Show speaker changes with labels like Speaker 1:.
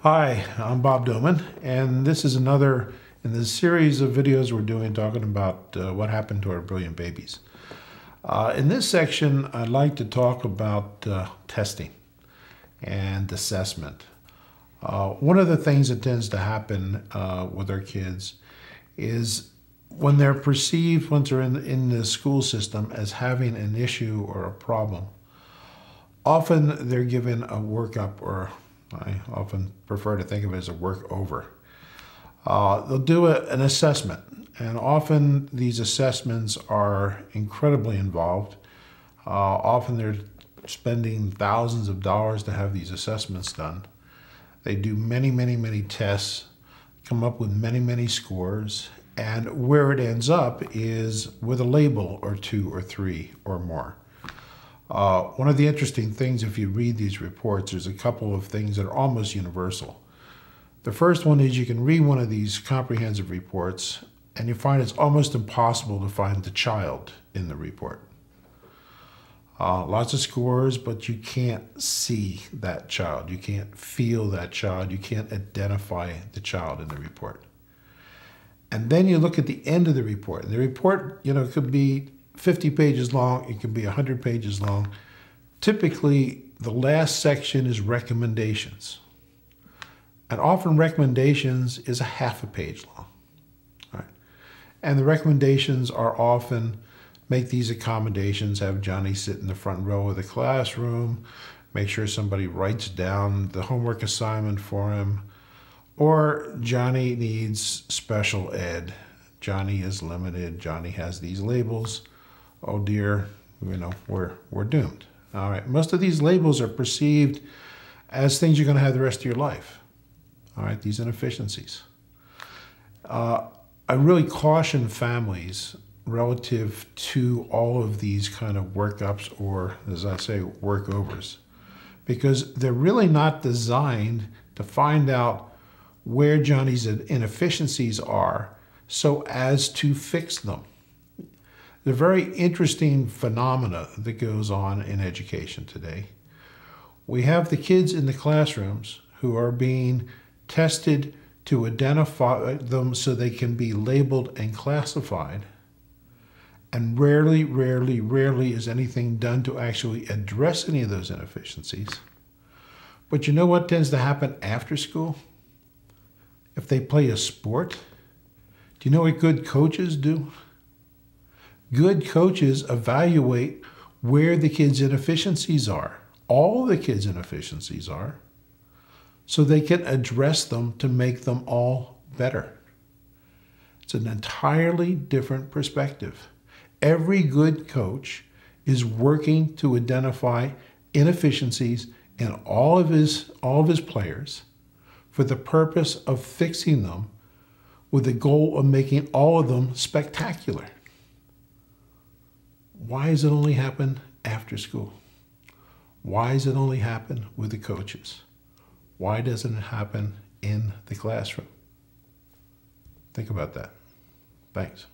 Speaker 1: Hi, I'm Bob Doman, and this is another in the series of videos we're doing talking about what happened to our brilliant babies. In this section, I'd like to talk about testing and assessment. One of the things that tends to happen with our kids is when they're perceived, once they're in the school system, as having an issue or a problem, often they're given a workup, or I often prefer to think of it as a workover. They'll do an assessment, and often these assessments are incredibly involved. Often they're spending thousands of dollars to have these assessments done. They do many tests, come up with many scores, and where it ends up is with a label or two or three or more. One of the interesting things, if you read these reports, there's a couple of things that are almost universal. The first one is you can read one of these comprehensive reports and you find it's almost impossible to find the child in the report. Lots of scores, but you can't see that child. You can't feel that child. You can't identify the child in the report. And then you look at the end of the report. And the report, could be 50 pages long, it can be 100 pages long. Typically, the last section is recommendations. And often recommendations is a half a page long. Right? And the recommendations are often make these accommodations, have Johnny sit in the front row of the classroom, make sure somebody writes down the homework assignment for him, or Johnny needs special ed. Johnny is limited, Johnny has these labels. Oh dear, we're doomed. All right, most of these labels are perceived as things you're going to have the rest of your life. All right, these inefficiencies. I really caution families relative to all of these kind of workups, or as I say, workovers, because they're really not designed to find out where Johnny's inefficiencies are so as to fix them. The very interesting phenomena that goes on in education today. We have the kids in the classrooms who are being tested to identify them so they can be labeled and classified. And rarely is anything done to actually address any of those inefficiencies. But you know what tends to happen after school? If they play a sport, do you know what good coaches do? Good coaches evaluate where the kids' inefficiencies are, all the kids' inefficiencies are, so they can address them to make them all better. It's an entirely different perspective. Every good coach is working to identify inefficiencies in all of his players for the purpose of fixing them with the goal of making all of them spectacular. Why does it only happen after school? Why does it only happen with the coaches? Why doesn't it happen in the classroom? Think about that. Thanks.